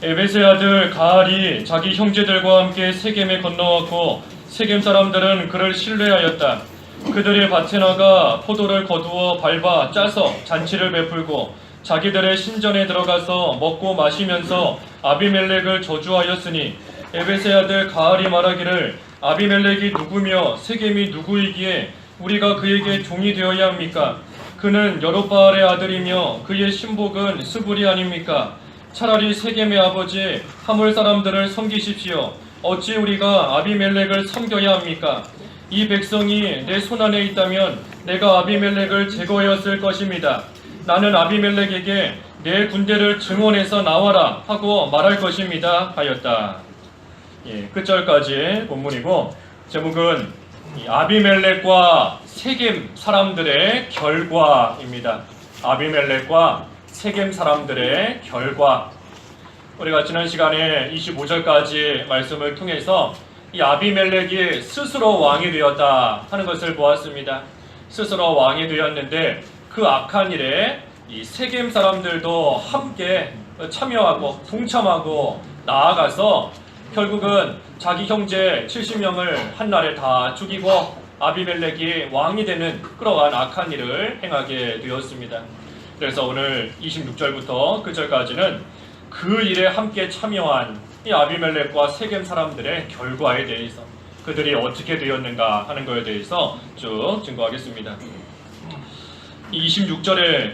에벳의 아들 가알이 자기 형제들과 함께 세겜에 건너왔고 세겜 사람들은 그를 신뢰하였다. 그들이 밭에 나가 포도를 거두어 밟아 짜서 잔치를 베풀고 자기들의 신전에 들어가서 먹고 마시면서 아비멜렉을 저주하였으니 에벳의 아들 가알이 말하기를 아비멜렉이 누구며 세겜이 누구이기에 우리가 그에게 종이 되어야 합니까? 그는 여롯바알의 아들이며 그의 신복은 스불이 아닙니까? 차라리 세겜의 아버지 하물 사람들을 섬기십시오. 어찌 우리가 아비멜렉을 섬겨야 합니까? 이 백성이 내 손안에 있다면 내가 아비멜렉을 제거하였을 것입니다. 나는 아비멜렉에게 내 군대를 증원해서 나와라 하고 말할 것입니다 하였다. 끝절까지 본문이고 제목은 아비멜렉과 세겜 사람들의 결과입니다. 아비멜렉과 세겜 사람들의 결과. 우리가 지난 시간에 25절까지 말씀을 통해서 이 아비멜렉이 스스로 왕이 되었다 하는 것을 보았습니다. 스스로 왕이 되었는데 그 악한 일에 이 세겜 사람들도 함께 참여하고 동참하고 나아가서 결국은 자기 형제 70명을 한날에 다 죽이고 아비멜렉이 왕이 되는 그러한 악한 일을 행하게 되었습니다. 그래서 오늘 26절부터 그 절까지는 그 일에 함께 참여한 이 아비멜렉과 세겜 사람들의 결과에 대해서 그들이 어떻게 되었는가 하는 것에 대해서 쭉 증거하겠습니다. 26절에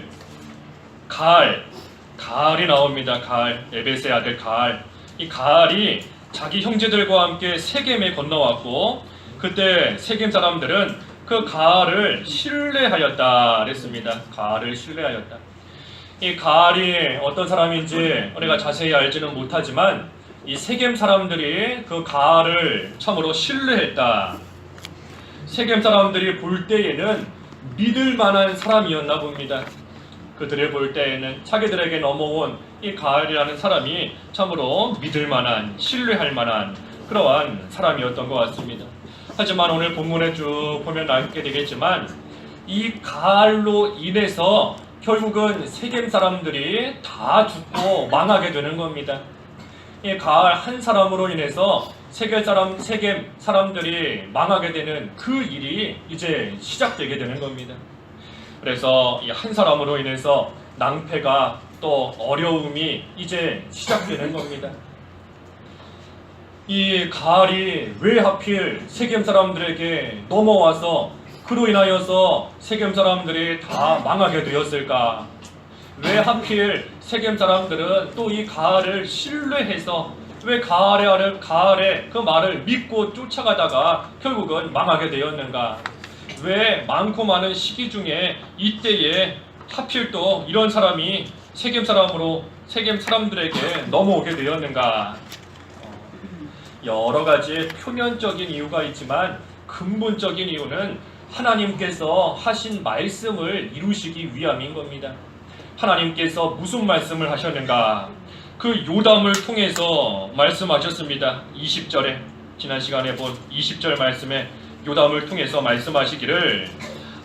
가알이 나옵니다. 가알, 에벳의 아들 가알. 이 가알이 자기 형제들과 함께 세겜에 건너왔고 그때 세겜 사람들은 그 가알을 신뢰하였다 그랬습니다. 가알을 신뢰하였다. 이 가알이 어떤 사람인지 우리가 자세히 알지는 못하지만 이 세겜 사람들이 그 가알을 참으로 신뢰했다. 세겜 사람들이 볼 때에는 믿을 만한 사람이었나 봅니다. 그들이 볼 때에는 자기들에게 넘어온 이 가알이라는 사람이 참으로 믿을 만한, 신뢰할 만한 그러한 사람이었던 것 같습니다. 하지만 오늘 본문에 쭉 보면 알게 되겠지만 이 가알로 인해서 결국은 세겜 사람들이 다 죽고 망하게 되는 겁니다. 이 가알 한 사람으로 인해서 세겜 사람들이 망하게 되는 그 일이 이제 시작되게 되는 겁니다. 그래서 이 한 사람으로 인해서 낭패가 또 어려움이 이제 시작되는 겁니다. 이 가알이 왜 하필 세겜 사람들에게 넘어와서 그로 인하여서 세겜 사람들이 다 망하게 되었을까? 왜 하필 세겜 사람들은 또 이 가알을 신뢰해서 왜 가알의 그 말을 믿고 쫓아가다가 결국은 망하게 되었는가? 왜 많고 많은 시기 중에 이때에 하필 또 이런 사람이 세겜 사람들에게 넘어오게 되었는가? 여러 가지 표면적인 이유가 있지만 근본적인 이유는 하나님께서 하신 말씀을 이루시기 위함인 겁니다. 하나님께서 무슨 말씀을 하셨는가? 그 요담을 통해서 말씀하셨습니다. 20절에 지난 시간에 본 20절 말씀에 요담을 통해서 말씀하시기를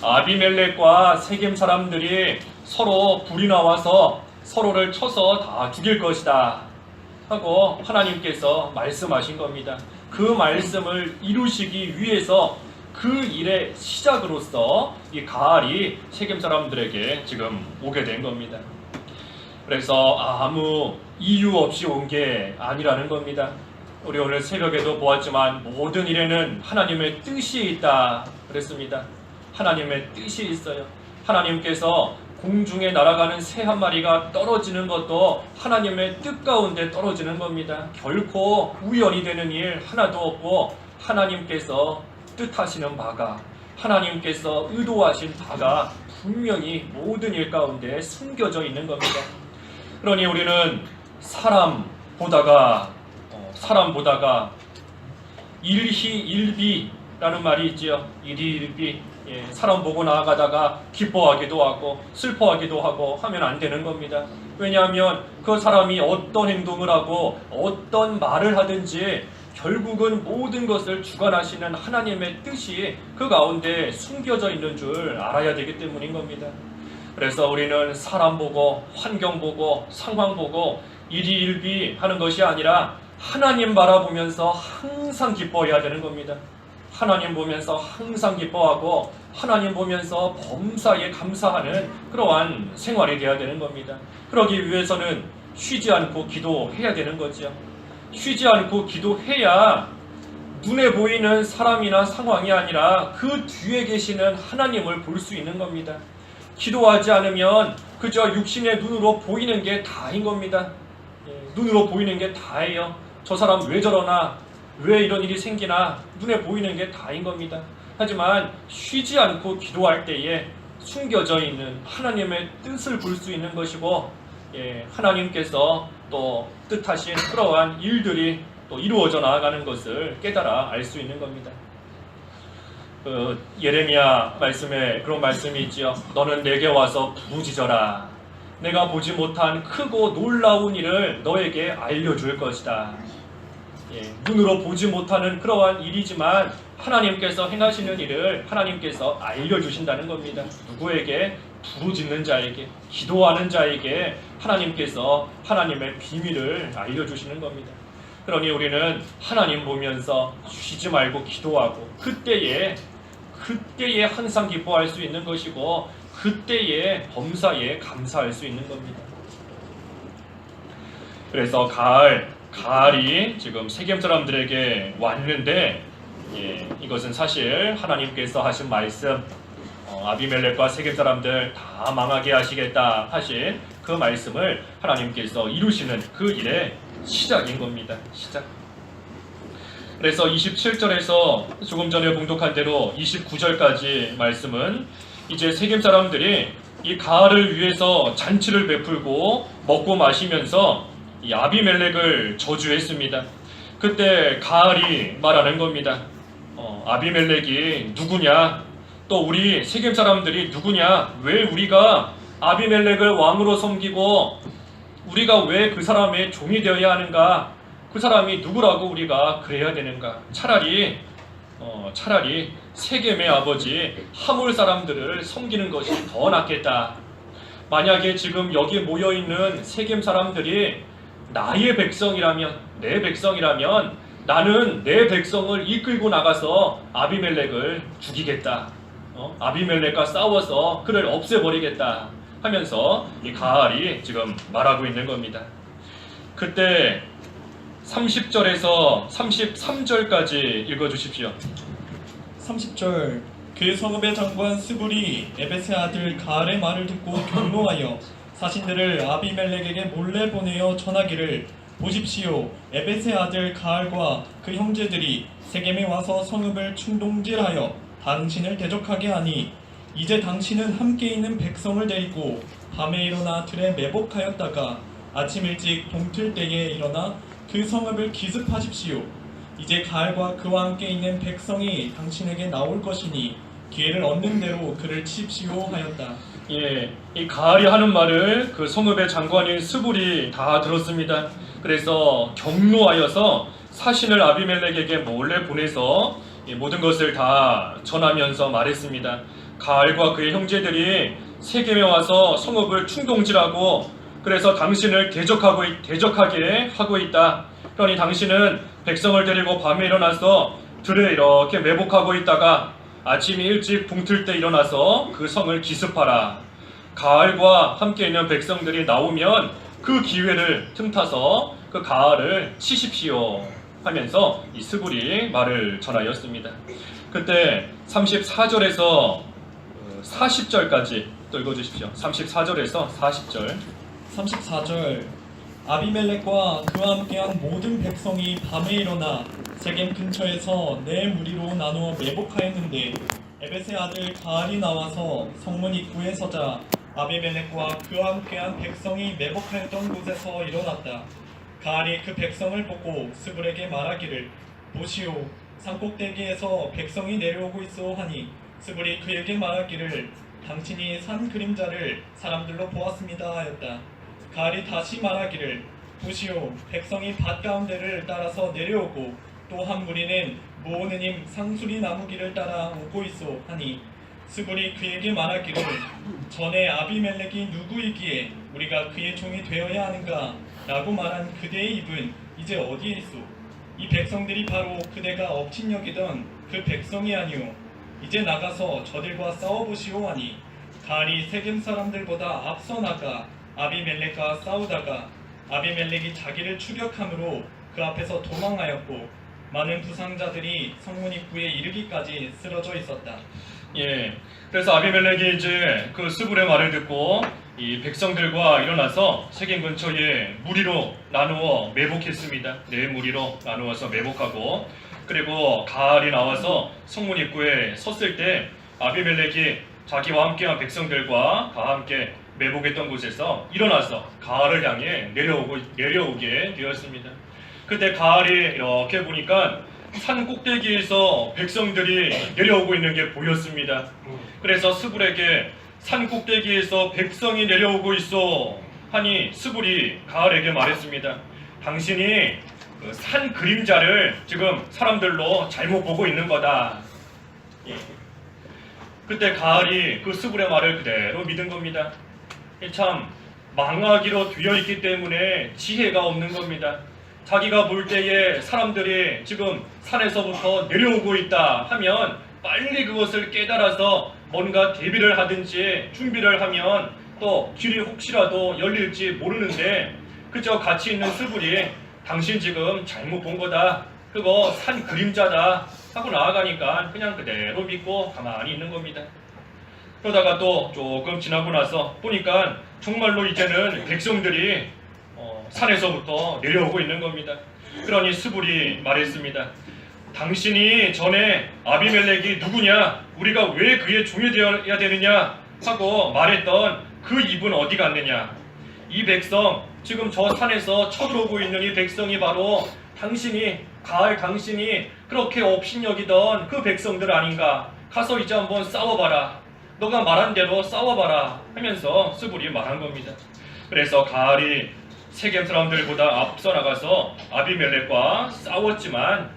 아비멜렉과 세겜 사람들이 서로 불이 나와서 서로를 쳐서 다 죽일 것이다 하고 하나님께서 말씀하신 겁니다. 그 말씀을 이루시기 위해서 그 일의 시작으로서 이 가알이 세겜 사람들에게 지금 오게 된 겁니다. 그래서 아무 이유 없이 온 게 아니라는 겁니다. 우리 오늘 새벽에도 보았지만 모든 일에는 하나님의 뜻이 있다 그랬습니다. 하나님의 뜻이 있어요. 하나님께서 공중에 날아가는 새 한 마리가 떨어지는 것도 하나님의 뜻 가운데 떨어지는 겁니다. 결코 우연이 되는 일 하나도 없고 하나님께서 뜻하시는 바가, 하나님께서 의도하신 바가 분명히 모든 일 가운데 숨겨져 있는 겁니다. 그러니 우리는 사람 보다가 일희일비라는 말이 있지요. 일희일비. 사람 보고 나아가다가 기뻐하기도 하고 슬퍼하기도 하고 하면 안 되는 겁니다. 왜냐하면 그 사람이 어떤 행동을 하고 어떤 말을 하든지 결국은 모든 것을 주관하시는 하나님의 뜻이 그 가운데 숨겨져 있는 줄 알아야 되기 때문인 겁니다. 그래서 우리는 사람 보고 환경 보고 상황 보고 일희일비 하는 것이 아니라 하나님 바라보면서 항상 기뻐해야 되는 겁니다. 하나님 보면서 항상 기뻐하고 하나님 보면서 범사에 감사하는 그러한 생활이 되어야 되는 겁니다. 그러기 위해서는 쉬지 않고 기도해야 되는 거죠. 쉬지 않고 기도해야 눈에 보이는 사람이나 상황이 아니라 그 뒤에 계시는 하나님을 볼 수 있는 겁니다. 기도하지 않으면 그저 육신의 눈으로 보이는 게 다인 겁니다. 눈으로 보이는 게 다예요. 저 사람 왜 저러나, 왜 이런 일이 생기나 눈에 보이는 게 다인 겁니다. 하지만 쉬지 않고 기도할 때에 숨겨져 있는 하나님의 뜻을 볼 수 있는 것이고, 하나님께서 또 뜻하신 그러한 일들이 또 이루어져 나아가는 것을 깨달아 알 수 있는 겁니다. 예레미야 말씀에 그런 말씀이 있지요. 너는 내게 와서 부르짖어라. 내가 보지 못한 크고 놀라운 일을 너에게 알려줄 것이다. 눈으로 보지 못하는 그러한 일이지만 하나님께서 행하시는 일을 하나님께서 알려주신다는 겁니다. 누구에게? 부르짖는 자에게, 기도하는 자에게 하나님께서 하나님의 비밀을 알려주시는 겁니다. 그러니 우리는 하나님 보면서 쉬지 말고 기도하고 그때에 항상 기뻐할 수 있는 것이고 그때에 범사에 감사할 수 있는 겁니다. 그래서 가을이 지금 세겜 사람들에게 왔는데, 이것은 사실 하나님께서 하신 말씀, 아비멜렉과 세겜 사람들 다 망하게 하시겠다 하신 그 말씀을 하나님께서 이루시는 그 일의 시작인 겁니다. 시작. 그래서 27절에서 조금 전에 봉독한 대로 29절까지 말씀은 이제 세겜 사람들이 이 가을을 위해서 잔치를 베풀고 먹고 마시면서 이 아비멜렉을 저주했습니다. 그때 가을이 말하는 겁니다. 아비멜렉이 누구냐? 또 우리 세겜 사람들이 누구냐? 왜 우리가 아비멜렉을 왕으로 섬기고 우리가 왜 그 사람의 종이 되어야 하는가? 그 사람이 누구라고 우리가 그래야 되는가? 차라리 세겜의 아버지 하몰 사람들을 섬기는 것이 더 낫겠다. 만약에 지금 여기 모여있는 세겜 사람들이 나의 백성이라면, 내 백성이라면 나는 내 백성을 이끌고 나가서 아비멜렉을 죽이겠다. 아비멜렉과 싸워서 그를 없애버리겠다 하면서 이 가알이 지금 말하고 있는 겁니다. 그때 30절에서 33절까지 읽어주십시오. 30절 그 성읍의 장관 스불이 에벳의 아들 가알의 말을 듣고 경노하여 사신들을 아비멜렉에게 몰래 보내어 전하기를 보십시오. 에벳의 아들 가알과 그 형제들이 세겜에 와서 성읍을 충동질하여 당신을 대적하게 하니 이제 당신은 함께 있는 백성을 데리고 밤에 일어나 들에 매복하였다가 아침 일찍 동틀 때에 일어나 그 성읍을 기습하십시오. 이제 가알과 그와 함께 있는 백성이 당신에게 나올 것이니 기회를 얻는 대로 그를 치십시오 하였다. 이 가알이 하는 말을 그 성읍의 장관인 스불이 다 들었습니다. 그래서 경노하여서 사신을 아비멜렉에게 몰래 보내서 모든 것을 다 전하면서 말했습니다. 가알과 그의 형제들이 세겜에 와서 성읍을 충동질하고 그래서 당신을 대적하게 하고 있다. 그러니 당신은 백성을 데리고 밤에 일어나서 들에 이렇게 매복하고 있다가 아침이 일찍 붕틀 때 일어나서 그 성을 기습하라. 가알과 함께 있는 백성들이 나오면 그 기회를 틈타서 그 가알을 치십시오 하면서 이 스불이 말을 전하였습니다. 그때 34절에서 40절까지 또 읽어주십시오. 34절에서 40절. 34절 아비멜렉과 그와 함께한 모든 백성이 밤에 일어나 세겜 근처에서 네 무리로 나누어 매복하였는데 에벳의 아들 가알이 나와서 성문 입구에 서자 아비멜렉과 그와 함께한 백성이 매복하였던 곳에서 일어났다. 가알이 그 백성을 보고 스불에게 말하기를 보시오 산꼭대기에서 백성이 내려오고 있어 하니 스불이 그에게 말하기를 당신이 산 그림자를 사람들로 보았습니다 하였다. 가알이 다시 말하기를 보시오 백성이 밭 가운데를 따라서 내려오고 또 한 무리는 모오느님 상수리 나무 길을 따라 오고 있어 하니 스불이 그에게 말하기를 전에 아비멜렉이 누구이기에 우리가 그의 종이 되어야 하는가 라고 말한 그대의 입은 이제 어디에 있소? 이 백성들이 바로 그대가 업친여기던 그 백성이 아니오. 이제 나가서 저들과 싸워보시오 하니 가알이 세겜 사람들보다 앞서 나가 아비멜렉과 싸우다가 아비멜렉이 자기를 추격함으로 그 앞에서 도망하였고 많은 부상자들이 성문 입구에 이르기까지 쓰러져 있었다. 예. 그래서 아비멜렉이 이제 그 스불의 말을 듣고 이 백성들과 일어나서 세겜 근처에 무리로 나누어 매복했습니다. 네 무리로 나누어서 매복하고, 그리고 가알이 나와서 성문 입구에 섰을 때 아비멜렉이 자기와 함께한 백성들과 다 함께 매복했던 곳에서 일어나서 가알을 향해 내려오게 되었습니다. 그때 가알이 이렇게 보니까 산 꼭대기에서 백성들이 내려오고 있는 게 보였습니다. 그래서 스불에게 산 꼭대기에서 백성이 내려오고 있어 하니 스불이 가알에게 말했습니다. 당신이 그 산 그림자를 지금 사람들로 잘못 보고 있는 거다. 예. 그때 가알이 그 스불의 말을 그대로 믿은 겁니다. 참 망하기로 되어 있기 때문에 지혜가 없는 겁니다. 자기가 볼 때에 사람들이 지금 산에서부터 내려오고 있다 하면 빨리 그것을 깨달아서 뭔가 대비를 하든지 준비를 하면 또 길이 혹시라도 열릴지 모르는데, 그저 같이 있는 스불이 당신 지금 잘못 본 거다, 그거 산 그림자다 하고 나아가니까 그냥 그대로 믿고 가만히 있는 겁니다. 그러다가 또 조금 지나고 나서 보니까 정말로 이제는 백성들이 산에서부터 내려오고 있는 겁니다. 그러니 스불이 말했습니다. 당신이 전에 아비멜렉이 누구냐, 우리가 왜 그의 종이 되어야 되느냐 하고 말했던 그 입은 어디 갔느냐. 이 백성, 지금 저 산에서 쳐들어오고 있는 이 백성이 바로 가알 당신이 그렇게 업신여기던 그 백성들 아닌가. 가서 이제 한번 싸워봐라, 너가 말한 대로 싸워봐라 하면서 스불이 말한 겁니다. 그래서 가알이 세겜 사람들보다 앞서 나가서 아비멜렉과 싸웠지만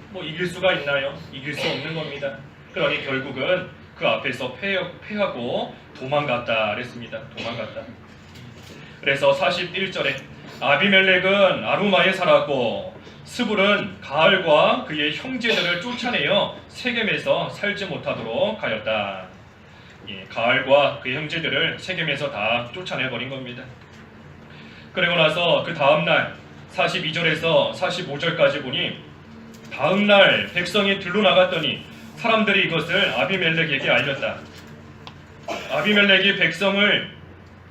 뭐 이길 수가 있나요? 이길 수 없는 겁니다. 그러니 결국은 그 앞에서 패하고 도망갔다 그랬습니다. 도망갔다. 그래서 41절에 아비멜렉은 아루마에 살았고 스불은 가알과 그의 형제들을 쫓아내어 세겜에서 살지 못하도록 하였다. 예, 가알과 그의 형제들을 세겜에서 다 쫓아내버린 겁니다. 그리고 나서 그 다음날 42절에서 45절까지 보니, 다음날 백성이 들로 나갔더니 사람들이 이것을 아비멜렉에게 알렸다. 아비멜렉이 백성을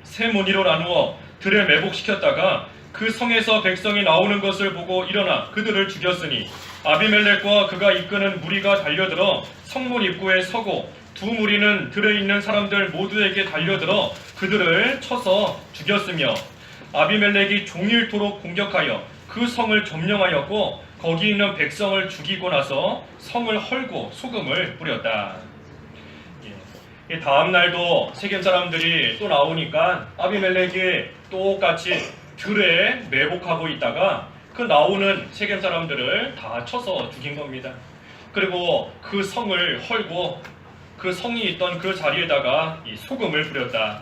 세 무리로 나누어 들에 매복시켰다가 그 성에서 백성이 나오는 것을 보고 일어나 그들을 죽였으니 아비멜렉과 그가 이끄는 무리가 달려들어 성문 입구에 서고 두 무리는 들에 있는 사람들 모두에게 달려들어 그들을 쳐서 죽였으며, 아비멜렉이 종일토록 공격하여 그 성을 점령하였고 거기 있는 백성을 죽이고 나서 성을 헐고 소금을 뿌렸다. 예. 다음 날도 세겜 사람들이 또 나오니까 아비멜렉이 똑같이 들에 매복하고 있다가 그 나오는 세겜 사람들을 다 쳐서 죽인 겁니다. 그리고 그 성을 헐고 그 성이 있던 그 자리에다가 이 소금을 뿌렸다.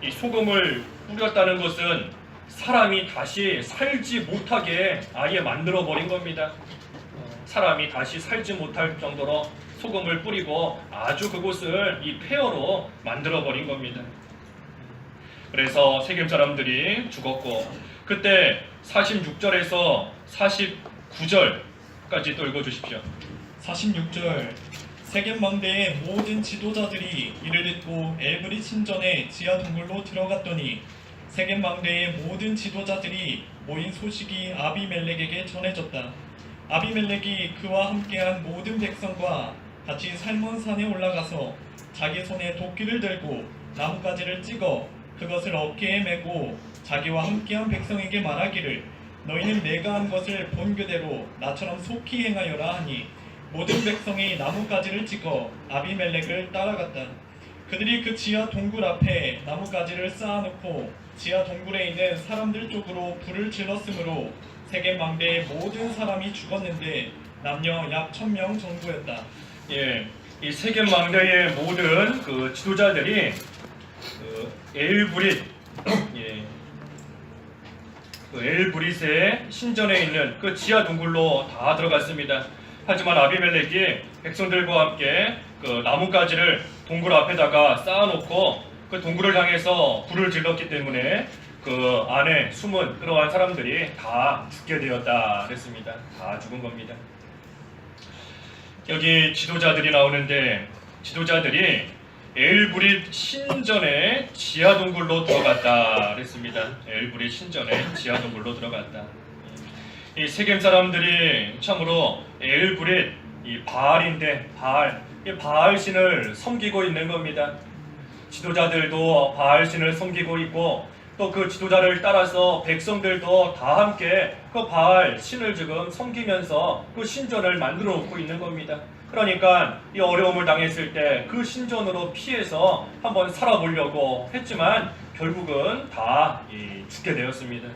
이 소금을 뿌렸다는 것은 사람이 다시 살지 못하게 아예 만들어 버린 겁니다. 사람이 다시 살지 못할 정도로 소금을 뿌리고 아주 그곳을 이 폐허로 만들어 버린 겁니다. 그래서 세겜 사람들이 죽었고, 그때 46절에서 49절까지 또 읽어주십시오. 46절 세겜 망대의 모든 지도자들이 이를 듣고 엘브리 신전의 지하 동굴로 들어갔더니 세겜 망대의 모든 지도자들이 모인 소식이 아비멜렉에게 전해졌다. 아비멜렉이 그와 함께한 모든 백성과 같이 살몬산에 올라가서 자기 손에 도끼를 들고 나뭇가지를 찍어 그것을 어깨에 메고 자기와 함께한 백성에게 말하기를 너희는 내가 한 것을 본 그대로 나처럼 속히 행하여라 하니 모든 백성이 나뭇가지를 찍어 아비멜렉을 따라갔다. 그들이 그 지하 동굴 앞에 나뭇가지를 쌓아놓고 지하 동굴에 있는 사람들 쪽으로 불을 질렀으므로 세겜 망대의 모든 사람이 죽었는데 남녀 약 1000명 정도였다. 예, 이 세겜 망대의 모든 그 지도자들이 엘브릿, 예, 그 엘브릿의 신전에 있는 그 지하 동굴로 다 들어갔습니다. 하지만 아비멜렉이 백성들과 함께 그 나뭇가지를 동굴 앞에다가 쌓아놓고 그 동굴을 향해서 불을 질렀기 때문에 그 안에 숨은 그러한 사람들이 다 죽게 되었다 그랬습니다. 다 죽은 겁니다. 여기 지도자들이 나오는데 지도자들이 엘브릿 신전의 지하 동굴로 들어갔다 그랬습니다. 엘브릿 신전의 지하 동굴로 들어갔다. 이 세겜 사람들이 참으로 엘브릿 이 바알인데 이 바알 신을 섬기고 있는 겁니다. 지도자들도 바알 신을 섬기고 있고 또 그 지도자를 따라서 백성들도 다 함께 그 바알 신을 지금 섬기면서 그 신전을 만들어 놓고 있는 겁니다. 그러니까 이 어려움을 당했을 때 그 신전으로 피해서 한번 살아보려고 했지만 결국은 다 죽게 되었습니다.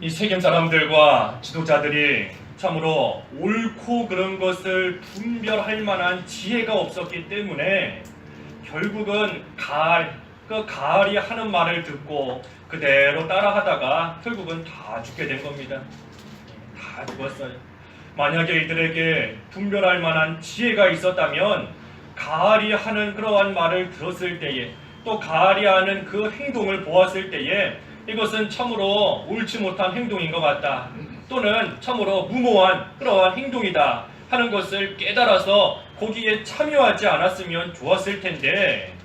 이 세겜 사람들과 지도자들이 참으로 옳고 그른 것을 분별할 만한 지혜가 없었기 때문에 결국은 그 가알이 하는 말을 듣고 그대로 따라하다가 결국은 다 죽게 된 겁니다. 다 죽었어요. 만약에 이들에게 분별할 만한 지혜가 있었다면 가알이 하는 그러한 말을 들었을 때에 또 가알이 하는 그 행동을 보았을 때에 이것은 참으로 옳지 못한 행동인 것 같다 또는 참으로 무모한 그러한 행동이다 하는 것을 깨달아서 거기에 참여하지 않았으면 좋았을 텐데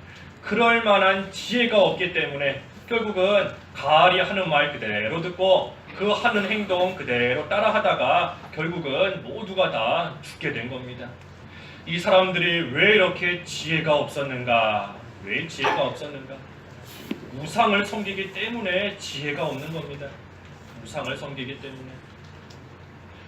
그럴 만한 지혜가 없기 때문에 결국은 가알이 하는 말 그대로 듣고 그 하는 행동 그대로 따라하다가 결국은 모두가 다 죽게 된 겁니다. 이 사람들이 왜 이렇게 지혜가 없었는가? 왜 지혜가 없었는가? 우상을 섬기기 때문에 지혜가 없는 겁니다. 우상을 섬기기 때문에.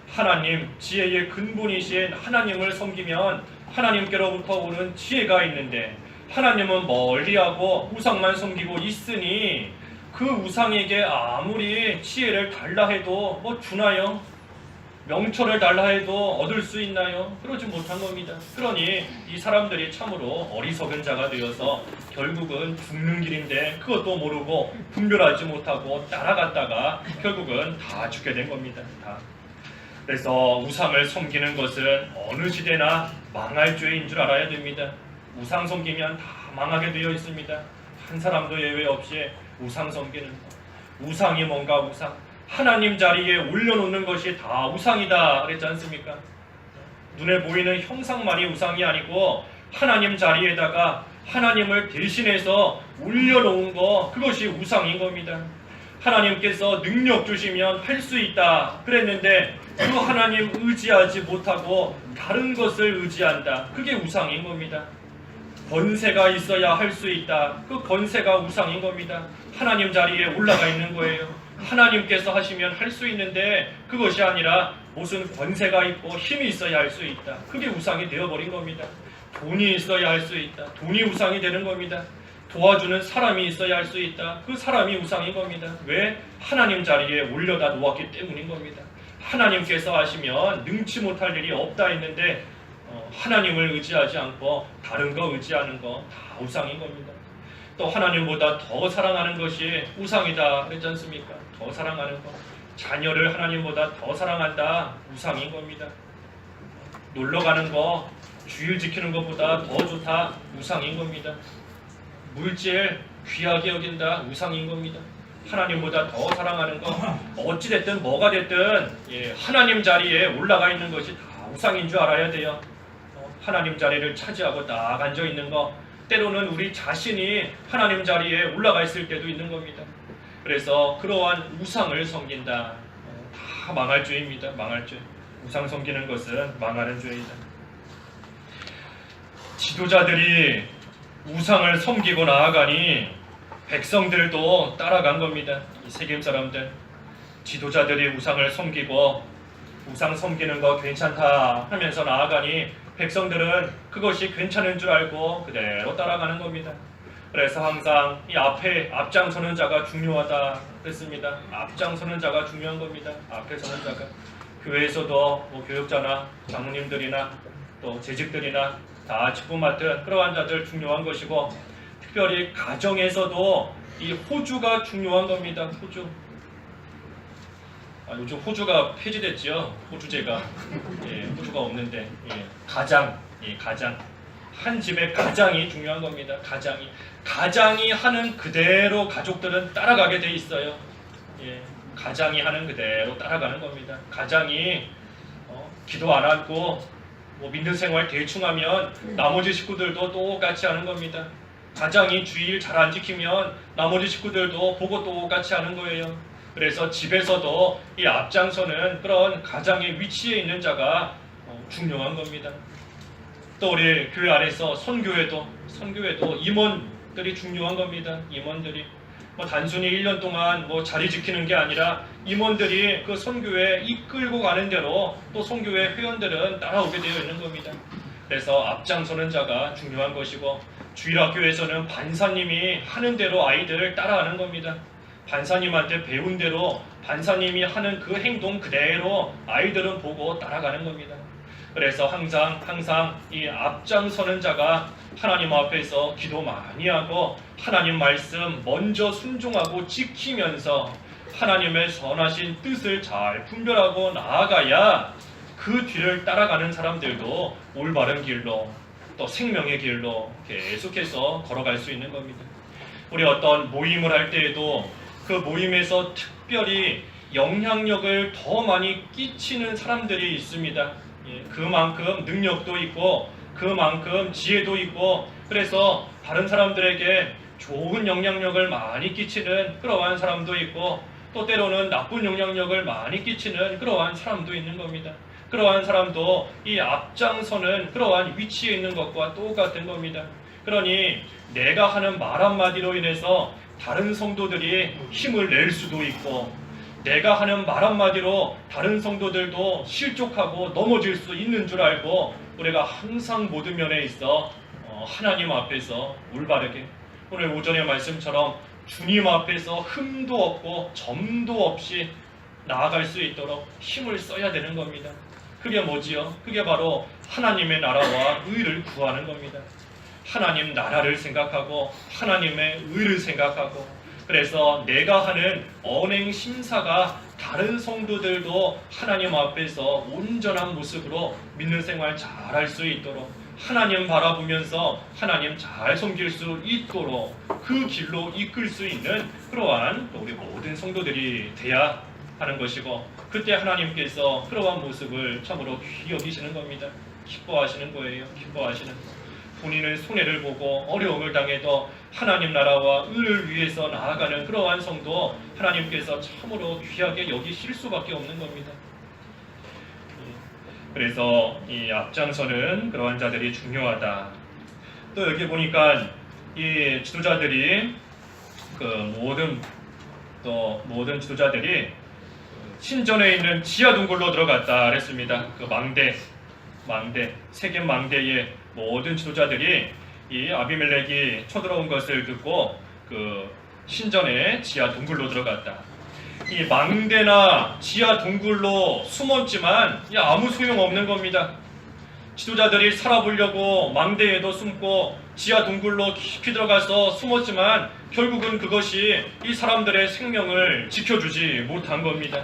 하나님, 지혜의 근본이신 하나님을 섬기면 하나님께로부터 오는 지혜가 있는데 하나님은 멀리하고 우상만 섬기고 있으니 그 우상에게 아무리 지혜를 달라 해도 뭐 주나요? 명철을 달라 해도 얻을 수 있나요? 그러지 못한 겁니다. 그러니 이 사람들이 참으로 어리석은 자가 되어서 결국은 죽는 길인데 그것도 모르고 분별하지 못하고 따라갔다가 결국은 다 죽게 된 겁니다. 다. 그래서 우상을 섬기는 것은 어느 시대나 망할 죄인 줄 알아야 됩니다. 우상 섬기면 다 망하게 되어 있습니다. 한 사람도 예외 없이 우상 섬기는 것. 우상이 뭔가 우상. 하나님 자리에 올려놓는 것이 다 우상이다 그랬지 않습니까? 눈에 보이는 형상만이 우상이 아니고 하나님 자리에다가 하나님을 대신해서 올려놓은 거 그것이 우상인 겁니다. 하나님께서 능력 주시면 할 수 있다 그랬는데 그 하나님 의지하지 못하고 다른 것을 의지한다. 그게 우상인 겁니다. 권세가 있어야 할 수 있다. 그 권세가 우상인 겁니다. 하나님 자리에 올라가 있는 거예요. 하나님께서 하시면 할 수 있는데 그것이 아니라 무슨 권세가 있고 힘이 있어야 할 수 있다. 그게 우상이 되어버린 겁니다. 돈이 있어야 할 수 있다. 돈이 우상이 되는 겁니다. 도와주는 사람이 있어야 할 수 있다. 그 사람이 우상인 겁니다. 왜? 하나님 자리에 올려다 놓았기 때문인 겁니다. 하나님께서 하시면 능치 못할 일이 없다 했는데 하나님을 의지하지 않고 다른 거 의지하는 거 다 우상인 겁니다. 또 하나님보다 더 사랑하는 것이 우상이다 그랬지 않습니까? 더 사랑하는 것. 자녀를 하나님보다 더 사랑한다 우상인 겁니다. 놀러 가는 거 주일 지키는 것보다 더 좋다 우상인 겁니다. 물질 귀하게 여긴다 우상인 겁니다. 하나님보다 더 사랑하는 거 어찌됐든 뭐가 됐든 하나님 자리에 올라가 있는 것이 다 우상인 줄 알아야 돼요. 하나님 자리를 차지하고 딱 앉아 있는 거 때로는 우리 자신이 하나님 자리에 올라가 있을 때도 있는 겁니다. 그래서 그러한 우상을 섬긴다. 다 망할 죄입니다. 망할 죄. 우상 섬기는 것은 망하는 죄이다. 지도자들이 우상을 섬기고 나아가니 백성들도 따라간 겁니다. 이 세겜 사람들. 지도자들이 우상을 섬기고 우상 섬기는 거 괜찮다 하면서 나아가니 백성들은 그것이 괜찮은 줄 알고 그대로 따라가는 겁니다. 그래서 항상 이 앞장서는 자가 중요하다 그랬습니다. 앞장서는 자가 중요한 겁니다. 앞에 서는 자가. 교회에서도 뭐 교육자나 장로님들이나 또 재직들이나 다 직분 맡은 그러한 자들 중요한 것이고 특별히 가정에서도 이 호주가 중요한 겁니다. 호주. 요즘 호주가 폐지됐지요. 호주제가. 호주가 없는데 가장. 한 집의 가장이 중요한 겁니다. 가장이 하는 그대로 가족들은 따라가게 돼 있어요. 가장이 하는 그대로 따라가는 겁니다. 가장이 기도 안 하고 믿는 생활 대충 하면 나머지 식구들도 똑같이 하는 겁니다. 가장이 주일 잘 안 지키면 나머지 식구들도 보고 똑같이 하는 거예요. 그래서 집에서도 이 앞장서는 그런 가장의 위치에 있는 자가 중요한 겁니다. 또 우리 교회 안에서 선교회도 임원들이 중요한 겁니다. 임원들이 단순히 1년 동안 자리 지키는 게 아니라 임원들이 그 선교회 이끌고 가는 대로 또 선교회 회원들은 따라오게 되어 있는 겁니다. 그래서 앞장서는 자가 중요한 것이고, 주일학교에서는 반사님이 하는 대로 아이들을 따라하는 겁니다. 반사님한테 배운 대로 반사님이 하는 그 행동 그대로 아이들은 보고 따라가는 겁니다. 그래서 항상 이 앞장서는 자가 하나님 앞에서 기도 많이 하고 하나님 말씀 먼저 순종하고 지키면서 하나님의 선하신 뜻을 잘 분별하고 나아가야 그 뒤를 따라가는 사람들도 올바른 길로 또 생명의 길로 계속해서 걸어갈 수 있는 겁니다. 우리 어떤 모임을 할 때에도 그 모임에서 특별히 영향력을 더 많이 끼치는 사람들이 있습니다. 그만큼 능력도 있고 그만큼 지혜도 있고, 그래서 다른 사람들에게 좋은 영향력을 많이 끼치는 그러한 사람도 있고, 또 때로는 나쁜 영향력을 많이 끼치는 그러한 사람도 있는 겁니다. 그러한 사람도 이 앞장서는 그러한 위치에 있는 것과 똑같은 겁니다. 그러니 내가 하는 말 한마디로 인해서 다른 성도들이 힘을 낼 수도 있고, 내가 하는 말 한마디로 다른 성도들도 실족하고 넘어질 수 있는 줄 알고, 우리가 항상 모든 면에 있어 하나님 앞에서 올바르게, 오늘 오전의 말씀처럼 주님 앞에서 흠도 없고 점도 없이 나아갈 수 있도록 힘을 써야 되는 겁니다. 그게 뭐지요? 그게 바로 하나님의 나라와 의를 구하는 겁니다. 하나님 나라를 생각하고 하나님의 의를 생각하고, 그래서 내가 하는 언행 심사가 다른 성도들도 하나님 앞에서 온전한 모습으로 믿는 생활 잘 할 수 있도록, 하나님 바라보면서 하나님 잘 섬길 수 있도록 그 길로 이끌 수 있는 그러한 우리 모든 성도들이 돼야 하는 것이고, 그때 하나님께서 그러한 모습을 참으로 귀히 여기시는 겁니다. 기뻐하시는 거예요. 기뻐하시는. 본인은 손해를 보고 어려움을 당해도 하나님 나라와 의를 위해서 나아가는 그러한 성도 하나님께서 참으로 귀하게 여기실 수밖에 없는 겁니다. 그래서 이 앞장서는 그러한 자들이 중요하다. 또 여기 보니까 이 지도자들이 모든 지도자들이 신전에 있는 지하 동굴로 들어갔다 그랬습니다. 그 망대 세겜 망대에 모든 지도자들이 이 아비멜렉이 쳐들어온 것을 듣고 그 신전의 지하 동굴로 들어갔다. 이 망대나 지하 동굴로 숨었지만 아무 소용 없는 겁니다. 지도자들이 살아보려고 망대에도 숨고 지하 동굴로 깊이 들어가서 숨었지만 결국은 그것이 이 사람들의 생명을 지켜주지 못한 겁니다.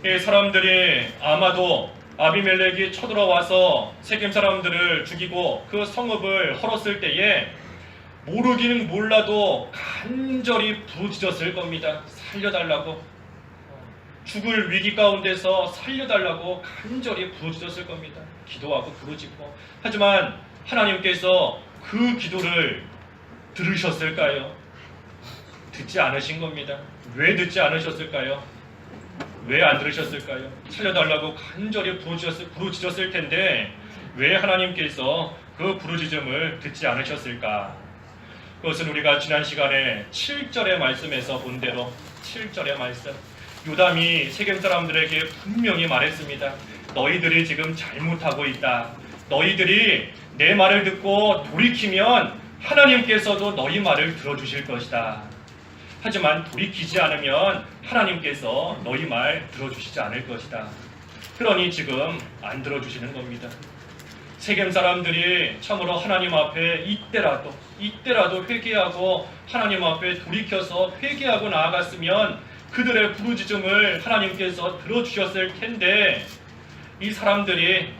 이 사람들이 아마도 아비멜렉이 쳐들어와서 세겜 사람들을 죽이고 그 성읍을 헐었을 때에 모르기는 몰라도 간절히 부르짖었을 겁니다. 살려달라고. 죽을 위기 가운데서 살려달라고 간절히 부르짖었을 겁니다. 기도하고 부르짖고. 하지만 하나님께서 그 기도를 들으셨을까요? 듣지 않으신 겁니다. 왜 듣지 않으셨을까요? 왜 안 들으셨을까요? 살려달라고 간절히 부르짖었을 텐데 왜 하나님께서 그 부르짖음을 듣지 않으셨을까? 그것은 우리가 지난 시간에 7절의 말씀에서 본 대로 7절의 말씀, 요담이 세겜 사람들에게 분명히 말했습니다. 너희들이 지금 잘못하고 있다. 너희들이 내 말을 듣고 돌이키면 하나님께서도 너희 말을 들어주실 것이다. 하지만 돌이키지 않으면 하나님께서 너희 말 들어주시지 않을 것이다. 그러니 지금 안 들어주시는 겁니다. 세겜 사람들이 참으로 하나님 앞에 이때라도 이때라도 회개하고 하나님 앞에 돌이켜서 회개하고 나아갔으면 그들의 부르짖음을 하나님께서 들어주셨을 텐데, 이 사람들이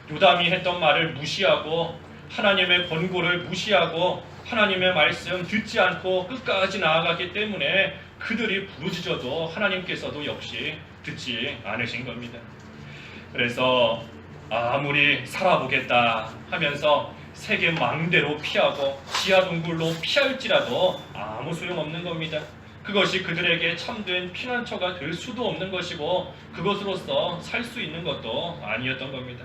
요담이 했던 말을 무시하고 하나님의 권고를 무시하고 하나님의 말씀 듣지 않고 끝까지 나아가기 때문에 그들이 부르짖어도 하나님께서도 역시 듣지 않으신 겁니다. 그래서 아무리 살아보겠다 하면서 세계 망대로 피하고 지하 동굴로 피할지라도 아무 소용없는 겁니다. 그것이 그들에게 참된 피난처가 될 수도 없는 것이고 그것으로서 살 수 있는 것도 아니었던 겁니다.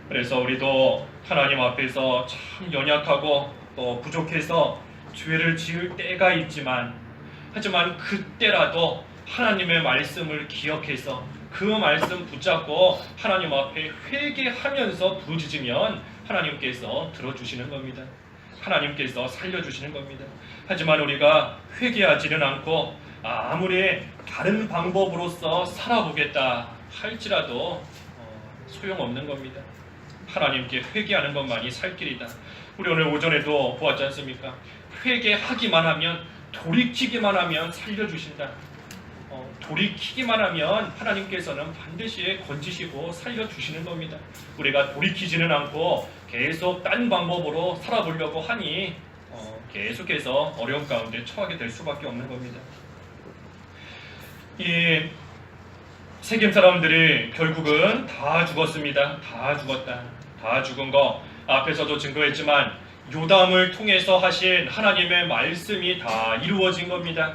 그래서 우리도 하나님 앞에서 참 연약하고 또 부족해서 죄를 지을 때가 있지만, 하지만 그때라도 하나님의 말씀을 기억해서 그 말씀 붙잡고 하나님 앞에 회개하면서 부르짖으면 하나님께서 들어주시는 겁니다. 하나님께서 살려주시는 겁니다. 하지만 우리가 회개하지는 않고 아무리 다른 방법으로서 살아보겠다 할지라도 소용없는 겁니다. 하나님께 회개하는 것만이 살 길이다. 우리 오늘 오전에도 보았지 않습니까? 회개하기만 하면, 돌이키기만 하면 살려주신다. 돌이키기만 하면 하나님께서는 반드시 건지시고 살려주시는 겁니다. 우리가 돌이키지는 않고 계속 딴 방법으로 살아보려고 하니 계속해서 어려움 가운데 처하게 될 수밖에 없는 겁니다. 이 세겜 사람들이 결국은 다 죽었습니다. 다 죽었다. 다 죽은 거 앞에서도 증거했지만 요담을 통해서 하신 하나님의 말씀이 다 이루어진 겁니다.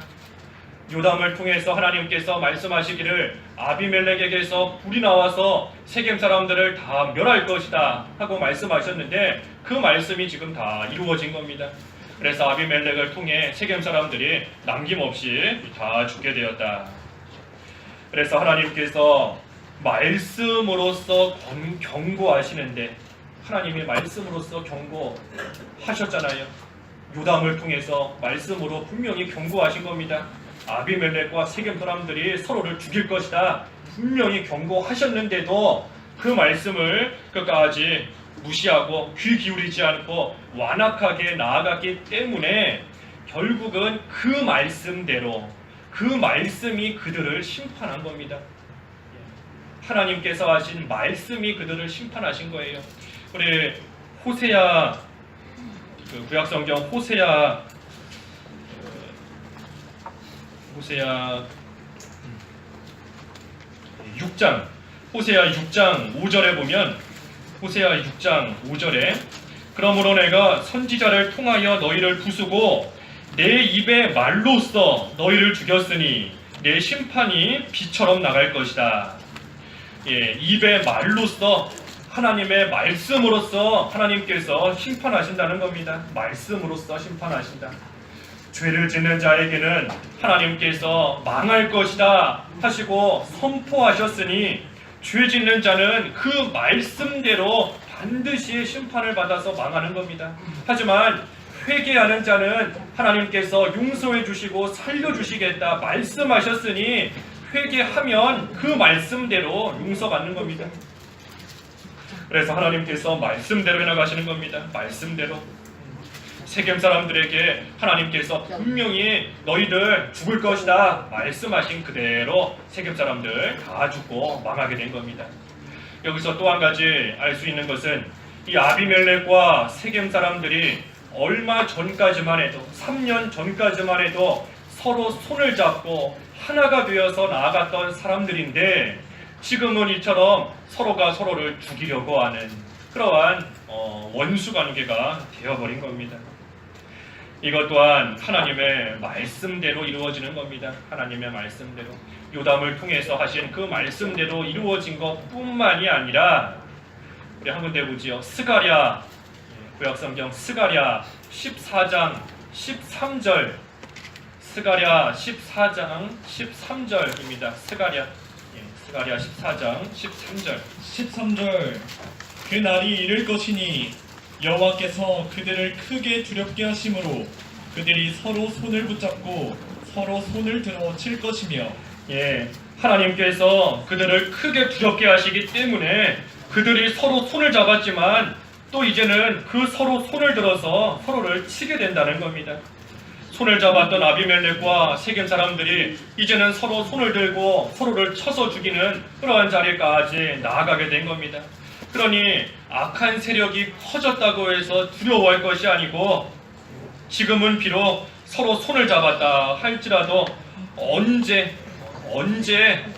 요담을 통해서 하나님께서 말씀하시기를 아비멜렉에게서 불이 나와서 세겜 사람들을 다 멸할 것이다 하고 말씀하셨는데, 그 말씀이 지금 다 이루어진 겁니다. 그래서 아비멜렉을 통해 세겜 사람들이 남김없이 다 죽게 되었다. 그래서 하나님께서 말씀으로서 경고하시는데, 하나님이 말씀으로서 경고하셨잖아요. 요담을 통해서 말씀으로 분명히 경고하신 겁니다. 아비멜렉과 세겜 사람들이 서로를 죽일 것이다 분명히 경고하셨는데도 그 말씀을 끝까지 무시하고 귀 기울이지 않고 완악하게 나아갔기 때문에 결국은 그 말씀대로, 그 말씀이 그들을 심판한 겁니다. 하나님께서 하신 말씀이 그들을 심판하신 거예요. 우리 호세아, 구약성경 호세아 6장, 호세아 6장 5절에 보면, 호세아 6장 5절에 그러므로 내가 선지자를 통하여 너희를 부수고 내 입의 말로써 너희를 죽였으니 내 심판이 비처럼 나갈 것이다. 입의 말로써, 하나님의 말씀으로써 하나님께서 심판하신다는 겁니다. 말씀으로써 심판하신다. 죄를 짓는 자에게는 하나님께서 망할 것이다 하시고 선포하셨으니, 죄 짓는 자는 그 말씀대로 반드시 심판을 받아서 망하는 겁니다. 하지만 회개하는 자는 하나님께서 용서해 주시고 살려주시겠다 말씀하셨으니 회개하면 그 말씀대로 용서받는 겁니다. 그래서 하나님께서 말씀대로 해나가시는 겁니다. 말씀대로. 세겜 사람들에게 하나님께서 분명히 너희들 죽을 것이다 말씀하신 그대로 세겜 사람들 다 죽고 망하게 된 겁니다. 여기서 또 한 가지 알 수 있는 것은, 이 아비멜렉과 세겜 사람들이 얼마 전까지만 해도, 3년 전까지만 해도 서로 손을 잡고 하나가 되어서 나아갔던 사람들인데, 지금은 이처럼 서로가 서로를 죽이려고 하는 그러한 원수 관계가 되어버린 겁니다. 이것 또한 하나님의 말씀대로 이루어지는 겁니다. 하나님의 말씀대로, 요담을 통해서 하신 그 말씀대로 이루어진 것뿐만이 아니라, 우리 한 군데 보지요. 스가랴, 구약성경 스가랴 14장 13절, 스가랴 14장 13절입니다. 스가랴 14장 13절. 13절 그 날이 이를 것이니 여호와께서 그들을 크게 두렵게 하심으로 그들이 서로 손을 붙잡고 서로 손을 들어 칠 것이며, 하나님께서 그들을 크게 두렵게 하시기 때문에 그들이 서로 손을 잡았지만 또 이제는 그 서로 손을 들어서 서로를 치게 된다는 겁니다. 손을 잡았던 아비멜렉과 세겜 사람들이 이제는 서로 손을 들고 서로를 쳐서 죽이는 그러한 자리까지 나아가게 된 겁니다. 그러니 악한 세력이 커졌다고 해서 두려워할 것이 아니고 지금은 비록 서로 손을 잡았다 할지라도 언제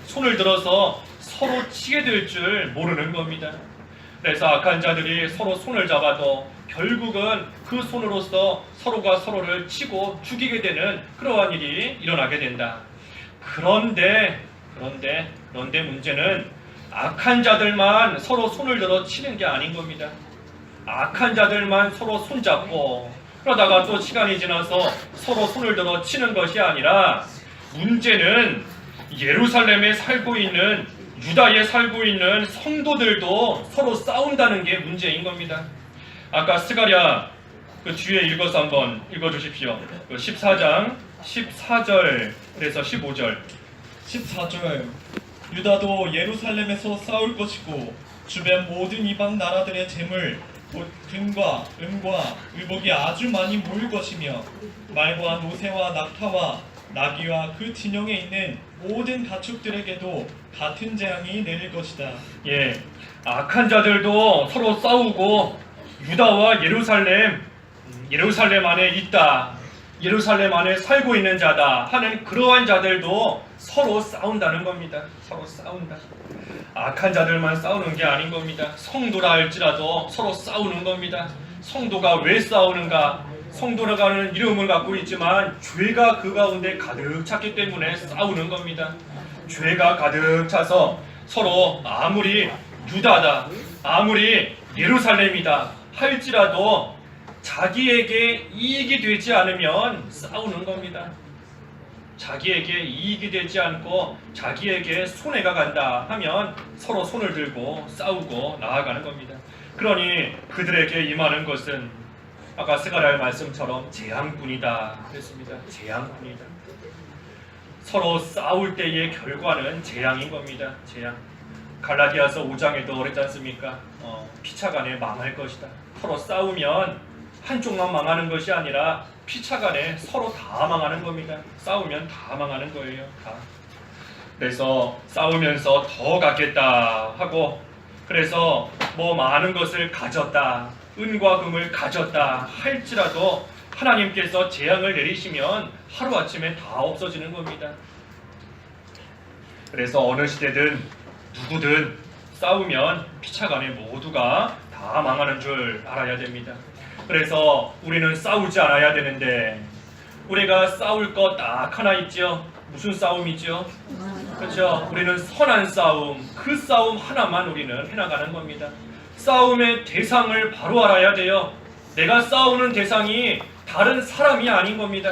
손을 들어서 서로 치게 될 줄 모르는 겁니다. 그래서 악한 자들이 서로 손을 잡아도 결국은 그 손으로서 서로가 서로를 치고 죽이게 되는 그러한 일이 일어나게 된다. 그런데 문제는 악한 자들만 서로 손을 들어 치는 게 아닌 겁니다. 악한 자들만 서로 손잡고 그러다가 또 시간이 지나서 서로 손을 들어 치는 것이 아니라 문제는 예루살렘에 살고 있는 유다에 살고 있는 성도들도 서로 싸운다는 게 문제인 겁니다. 아까 스가랴 그 뒤에 읽어서 한번 읽어주십시오. 14장 14절에서 15절 14절 유다도 예루살렘에서 싸울 것이고 주변 모든 이방 나라들의 재물 곧 금과 은과 의복이 아주 많이 모일 것이며 말과 노새와 낙타와 나귀와 그 진영에 있는 모든 가축들에게도 같은 재앙이 내릴 것이다. 예, 악한 자들도 서로 싸우고 유다와 예루살렘 안에 있다, 예루살렘 안에 살고 있는 자다 하는 그러한 자들도 서로 싸운다는 겁니다. 서로 싸운다. 악한 자들만 싸우는 게 아닌 겁니다. 성도라 할지라도 서로 싸우는 겁니다. 성도가 왜 싸우는가? 성도라는 이름을 갖고 있지만 죄가 그 가운데 가득 찼기 때문에 싸우는 겁니다. 죄가 가득 차서 서로 아무리 유다다, 아무리 예루살렘이다 할지라도 자기에게 이익이 되지 않으면 싸우는 겁니다. 자기에게 이익이 되지 않고 자기에게 손해가 간다 하면 서로 손을 들고 싸우고 나아가는 겁니다. 그러니 그들에게 임하는 것은 아까 스가랴의 말씀처럼 재앙뿐이다 그랬습니다. 재앙뿐이다. 서로 싸울 때의 결과는 재앙인 겁니다. 재앙. 갈라디아서 5장에도 그랬지 않습니까? 피차간에 망할 것이다. 서로 싸우면 한쪽만 망하는 것이 아니라 피차간에 서로 다 망하는 겁니다. 싸우면 다 망하는 거예요. 다. 그래서 싸우면서 더 갖겠다 하고 그래서 뭐 많은 것을 가졌다, 은과 금을 가졌다 할지라도 하나님께서 재앙을 내리시면 하루아침에 다 없어지는 겁니다. 그래서 어느 시대든 누구든 싸우면 피차간에 모두가 다 망하는 줄 알아야 됩니다. 그래서 우리는 싸우지 않아야 되는데 우리가 싸울 것 딱 하나 있죠. 무슨 싸움이죠? 그렇죠. 우리는 선한 싸움, 그 싸움 하나만 우리는 해나가는 겁니다. 싸움의 대상을 바로 알아야 돼요. 내가 싸우는 대상이 다른 사람이 아닌 겁니다.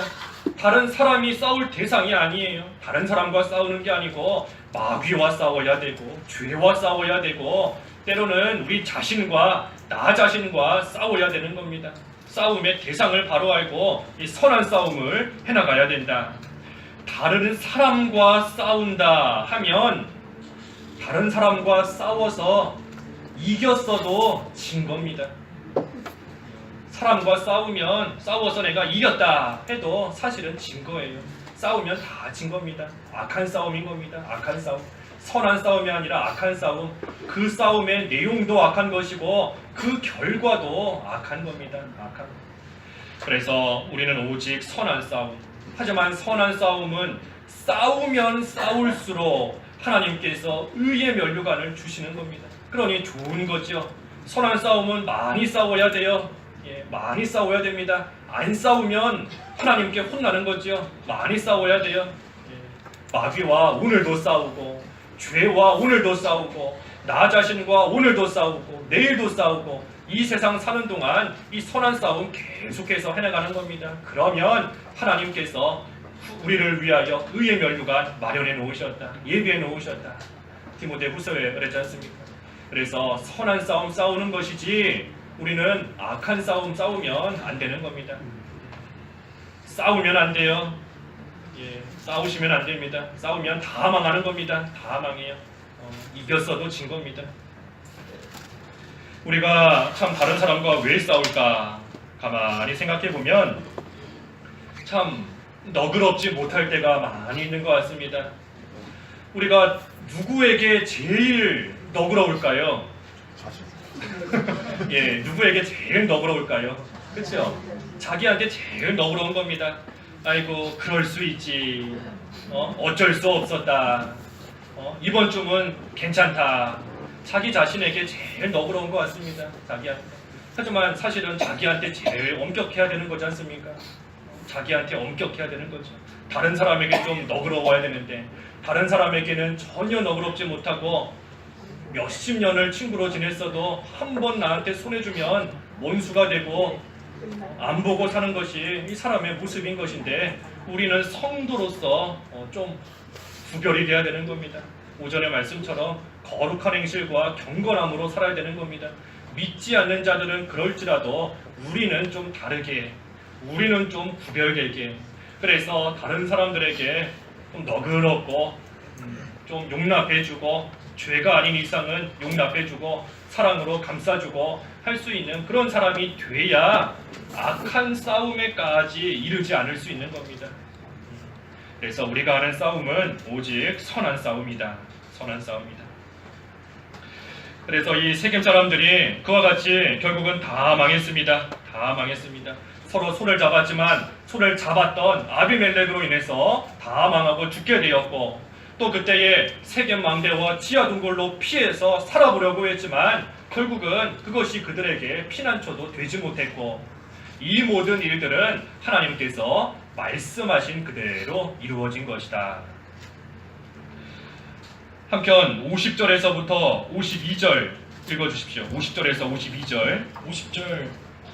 다른 사람이 싸울 대상이 아니에요. 다른 사람과 싸우는 게 아니고 마귀와 싸워야 되고 죄와 싸워야 되고 때로는 우리 자신과 나 자신과 싸워야 되는 겁니다. 싸움의 대상을 바로 알고 이 선한 싸움을 해나가야 된다. 다른 사람과 싸운다 하면 다른 사람과 싸워서 이겼어도 진 겁니다. 사람과 싸워서 내가 이겼다 해도 사실은 진 거예요. 싸우면 다 진 겁니다. 악한 싸움인 겁니다. 악한 싸움. 선한 싸움이 아니라 악한 싸움. 그 싸움의 내용도 악한 것이고 그 결과도 악한 겁니다. 악한. 그래서 우리는 오직 선한 싸움. 하지만 선한 싸움은 싸우면 싸울수록 하나님께서 의의 면류관을 주시는 겁니다. 그러니 좋은 거죠. 선한 싸움은 많이 싸워야 돼요. 많이 싸워야 됩니다. 안 싸우면 하나님께 혼나는 거죠. 많이 싸워야 돼요. 마귀와 오늘도 싸우고 죄와 오늘도 싸우고 나 자신과 오늘도 싸우고 내일도 싸우고 이 세상 사는 동안 이 선한 싸움 계속해서 해나가는 겁니다. 그러면 하나님께서 우리를 위하여 의의 면류관 마련해 놓으셨다. 예비해 놓으셨다. 디모데 후서에 그랬지 않습니까? 그래서 선한 싸움 싸우는 것이지 우리는 악한 싸움 싸우면 안 되는 겁니다. 싸우면 안 돼요. 싸우시면 안 됩니다. 싸우면 다 망하는 겁니다. 다 망해요. 이겼어도 진 겁니다. 우리가 참 다른 사람과 왜 싸울까? 가만히 생각해 보면 참 너그럽지 못할 때가 많이 있는 것 같습니다. 우리가 누구에게 제일 너그러울까요? 예, 누구에게 제일 너그러울까요? 그렇죠? 자기한테 제일 너그러운 겁니다. 아이고, 그럴 수 있지. 어쩔 수 없었다. 이번 주는 괜찮다. 자기 자신에게 제일 너그러운 것 같습니다. 자기한테. 하지만 사실은 자기한테 제일 엄격해야 되는 거지 않습니까? 자기한테 엄격해야 되는 거죠. 다른 사람에게 좀 너그러워야 되는데 다른 사람에게는 전혀 너그럽지 못하고 몇십 년을 친구로 지냈어도 한 번 나한테 손해주면 원수가 되고 안 보고 사는 것이 이 사람의 모습인 것인데 우리는 성도로서 좀 구별이 돼야 되는 겁니다. 오전의 말씀처럼 거룩한 행실과 경건함으로 살아야 되는 겁니다. 믿지 않는 자들은 그럴지라도 우리는 좀 다르게, 우리는 좀 구별되게, 그래서 다른 사람들에게 좀 너그럽고 좀 용납해주고 죄가 아닌 이상은 용납해주고 사랑으로 감싸주고 할 수 있는 그런 사람이 돼야 악한 싸움에까지 이르지 않을 수 있는 겁니다. 그래서 우리가 하는 싸움은 오직 선한 싸움이다. 선한 싸움이다. 그래서 이 세겜 사람들이 그와 같이 결국은 다 망했습니다. 다 망했습니다. 서로 손을 잡았지만 손을 잡았던 아비멜렉으로 인해서 다 망하고 죽게 되었고 또 그때의 세겜 망대와 지하 동굴로 피해서 살아보려고 했지만 결국은 그것이 그들에게 피난처도 되지 못했고 이 모든 일들은 하나님께서 말씀하신 그대로 이루어진 것이다. 한편 50절에서부터 52절 읽어주십시오. 50절에서 52절. 50절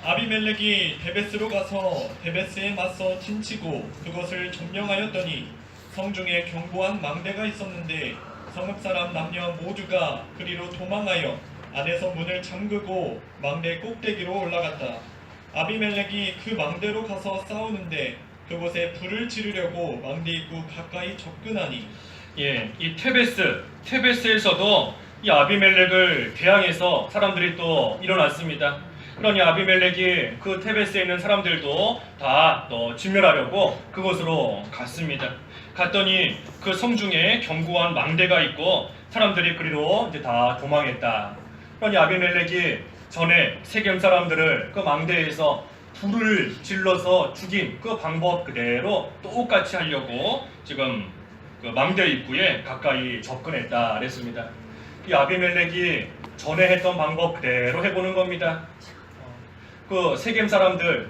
아비멜렉이 데베스로 가서 데베스에 맞서 친치고 그것을 점령하였더니 성중에 견고한 망대가 있었는데 성읍 사람 남녀 모두가 그리로 도망하여 안에서 문을 잠그고 망대 꼭대기로 올라갔다. 아비멜렉이 그 망대로 가서 싸우는데 그곳에 불을 지르려고 망대 입구 가까이 접근하니 예, 이 테베스에서도 이 아비멜렉을 대항해서 사람들이 또 일어났습니다. 그러니 아비멜렉이 그 테베스에 있는 사람들도 다 진멸하려고 그곳으로 갔습니다. 갔더니 그 성중에 견고한 망대가 있고 사람들이 그리로 이제 다 도망했다. 그러니 아비멜렉이 전에 세겜 사람들을 그 망대에서 불을 질러서 죽인 그 방법 그대로 똑같이 하려고 지금 그 망대 입구에 가까이 접근했다 그랬습니다. 이 아비멜렉이 전에 했던 방법 그대로 해보는 겁니다. 그 세겜 사람들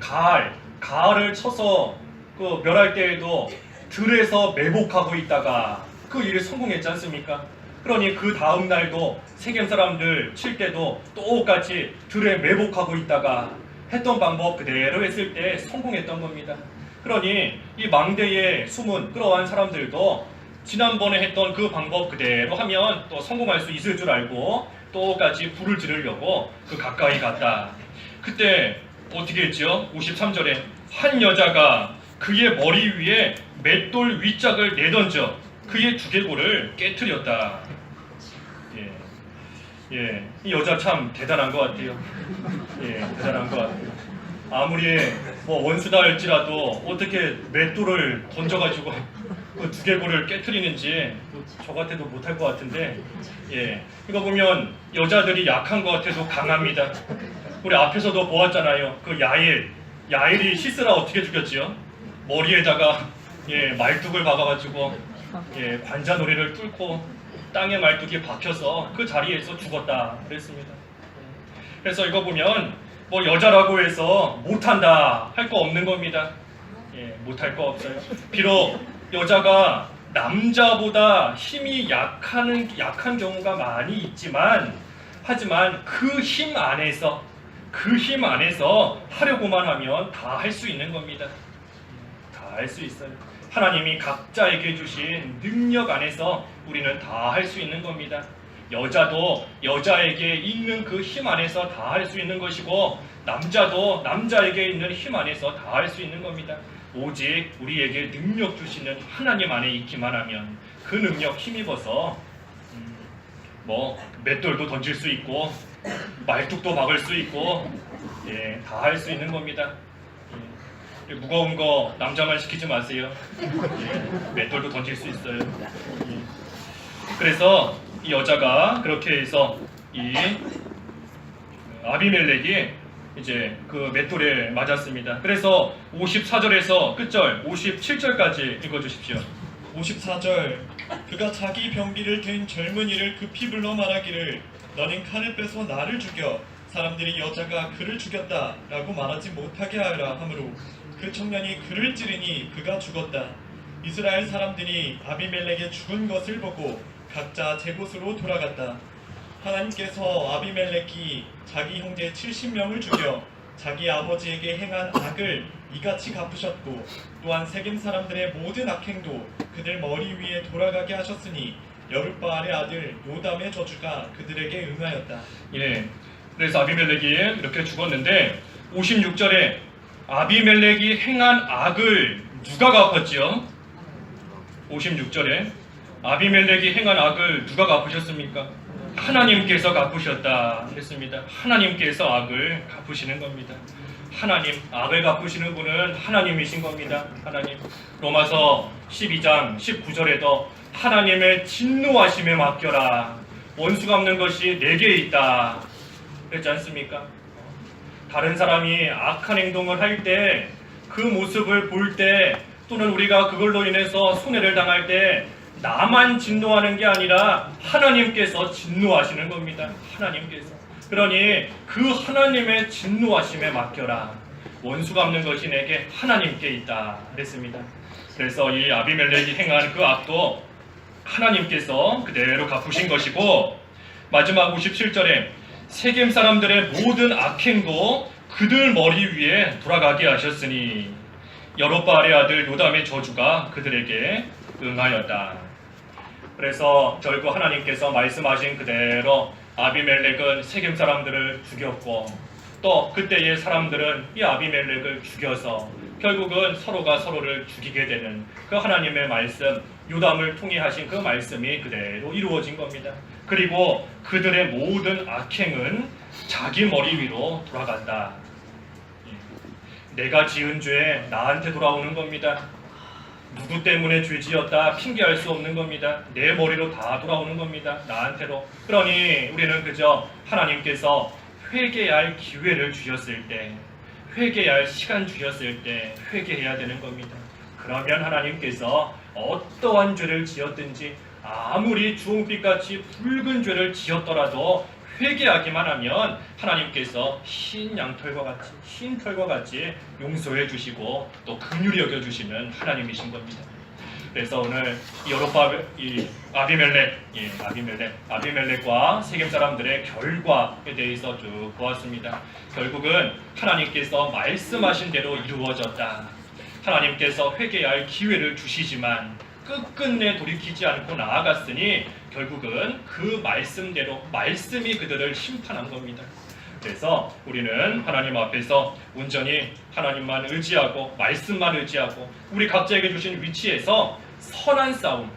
가을을 쳐서 그 멸할 때에도 들에서 매복하고 있다가 그 일에 성공했지 않습니까? 그러니 그 다음 날도 세겜 사람들 칠 때도 똑같이 들에 매복하고 있다가 했던 방법 그대로 했을 때 성공했던 겁니다. 그러니 이 망대에 숨은 끌어간 사람들도 지난번에 했던 그 방법 그대로 하면 또 성공할 수 있을 줄 알고 똑같이 불을 지르려고 그 가까이 갔다. 그때 어떻게 했죠? 53절에 한 여자가 그의 머리 위에 맷돌 윗짝을 내던져 그의 두개골을 깨트렸다. 예, 이 여자 참 대단한 것 같아요. 예, 대단한 것 같아요. 아무리 뭐 원수다 할지라도 어떻게 맷돌을 던져가지고 그 두개골을 깨트리는지 저 같아도 못할 것 같은데, 예, 이거 보면 여자들이 약한 것 같아도 강합니다. 우리 앞에서도 보았잖아요. 그 야일이 시스라 어떻게 죽였지요? 머리에다가 말뚝을 박아가지고 관자놀이를 뚫고 땅에 말뚝이 박혀서 그 자리에서 죽었다 그랬습니다. 그래서 이거 보면 뭐 여자라고 해서 못한다 할 거 없는 겁니다. 못할 거 없어요. 비록 여자가 남자보다 힘이 약한 경우가 많이 있지만 하지만 그 힘 안에서 하려고만 하면 다 할 수 있는 겁니다. 다 할 수 있어요. 하나님이 각자에게 주신 능력 안에서 우리는 다 할 수 있는 겁니다. 여자도 여자에게 있는 그 힘 안에서 다 할 수 있는 것이고 남자도 남자에게 있는 힘 안에서 다 할 수 있는 겁니다. 오직 우리에게 능력 주시는 하나님 안에 있기만 하면 그 능력 힘입어서 뭐 맷돌도 던질 수 있고 말뚝도 박을 수 있고 예, 다 할 수 있는 겁니다. 예, 무거운 거 남자만 시키지 마세요. 예, 맷돌도 던질 수 있어요. 예. 그래서 이 여자가 그렇게 해서 이 아비멜렉이 이제 그 맷돌에 맞았습니다. 그래서 54절에서 끝절 57절까지 읽어주십시오. 54절 그가 자기 병기를 든 젊은이를 급히 불러 말하기를 너는 칼을 빼서 나를 죽여 사람들이 여자가 그를 죽였다 라고 말하지 못하게 하라 하므로 그 청년이 그를 찌르니 그가 죽었다. 이스라엘 사람들이 아비멜렉의 죽은 것을 보고 각자 제 곳으로 돌아갔다. 하나님께서 아비멜렉이 자기 형제 70명을 죽여 자기 아버지에게 행한 악을 이같이 갚으셨고 또한 세겜 사람들의 모든 악행도 그들 머리 위에 돌아가게 하셨으니 여룻바알의 아들 요담의 저주가 그들에게 응하였다. 예, 그래서 아비멜렉이 이렇게 죽었는데 56절에 아비멜렉이 행한 악을 누가 갚았지요? 56절에 아비멜렉이 행한 악을 누가 갚으셨습니까? 하나님께서 갚으셨다 했습니다. 하나님께서 악을 갚으시는 겁니다. 하나님, 악을 갚으시는 분은 하나님이신 겁니다. 하나님. 로마서 12장 19절에도 하나님의 진노하심에 맡겨라. 원수 갚는 것이 내게 있다. 그랬지 않습니까? 다른 사람이 악한 행동을 할 때 그 모습을 볼 때 또는 우리가 그걸로 인해서 손해를 당할 때 나만 진노하는 게 아니라 하나님께서 진노하시는 겁니다. 하나님께서. 그러니 그 하나님의 진노하심에 맡겨라. 원수 갚는 것이 내게 하나님께 있다 그랬습니다. 그래서 이 아비멜렉이 행한 그 악도 하나님께서 그대로 갚으신 것이고 마지막 57절에 세겜 사람들의 모든 악행도 그들 머리 위에 돌아가게 하셨으니 여롯바알의 아들 요담의 저주가 그들에게 응하였다. 그래서 결국 하나님께서 말씀하신 그대로 아비멜렉은 세겜 사람들을 죽였고 또 그때의 사람들은 이 아비멜렉을 죽여서 결국은 서로가 서로를 죽이게 되는 그 하나님의 말씀, 요담을 통해 하신 그 말씀이 그대로 이루어진 겁니다. 그리고 그들의 모든 악행은 자기 머리 위로 돌아간다. 내가 지은 죄 나한테 돌아오는 겁니다. 누구 때문에 죄 지었다 핑계할 수 없는 겁니다. 내 머리로 다 돌아오는 겁니다. 나한테로. 그러니 우리는 그저 하나님께서 회개할 기회를 주셨을 때, 회개할 시간 주셨을 때 회개해야 되는 겁니다. 그러면 하나님께서 어떠한 죄를 지었든지 아무리 주홍빛같이 붉은 죄를 지었더라도 회개하기만 하면 하나님께서 흰 양털과 같이 흰 털과 같이 용서해 주시고 또 긍휼히 여겨 주시는 하나님이신 겁니다. 그래서 오늘 이 아비멜렉과 세겜 사람들의 결과에 대해서 쭉 보았습니다. 결국은 하나님께서 말씀하신 대로 이루어졌다. 하나님께서 회개할 기회를 주시지만 끝끝내 돌이키지 않고 나아갔으니 결국은 그 말씀대로 말씀이 그들을 심판한 겁니다. 그래서 우리는 하나님 앞에서 온전히 하나님만 의지하고 말씀만 의지하고 우리 각자에게 주신 위치에서 선한 싸움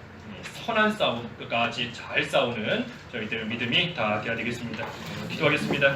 끝까지 잘 싸우는 저희들 믿음이 다하게 되겠습니다. 기도하겠습니다.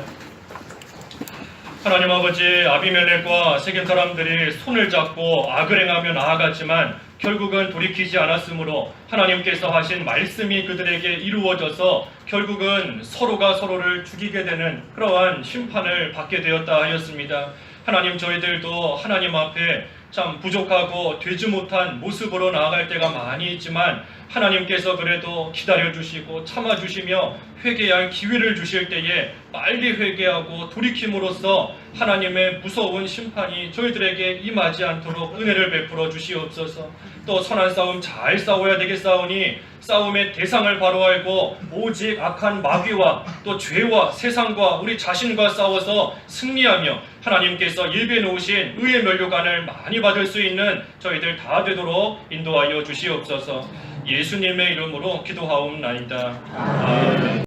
하나님 아버지, 아비멜렉과 세겜 사람들이 손을 잡고 악을 행하며 나아갔지만 결국은 돌이키지 않았으므로 하나님께서 하신 말씀이 그들에게 이루어져서 결국은 서로가 서로를 죽이게 되는 그러한 심판을 받게 되었다 하였습니다. 하나님, 저희들도 하나님 앞에 참 부족하고 되지 못한 모습으로 나아갈 때가 많이 있지만 하나님께서 그래도 기다려주시고 참아주시며 회개할 기회를 주실 때에 빨리 회개하고 돌이킴으로써 하나님의 무서운 심판이 저희들에게 임하지 않도록 은혜를 베풀어 주시옵소서. 또 선한 싸움 잘 싸워야 되겠사오니 싸움의 대상을 바로 알고 오직 악한 마귀와 또 죄와 세상과 우리 자신과 싸워서 승리하며 하나님께서 예비해 놓으신 의의 면류관을 많이 받을 수 있는 저희들 다 되도록 인도하여 주시옵소서. 예수님의 이름으로 기도하옵나이다. 아멘.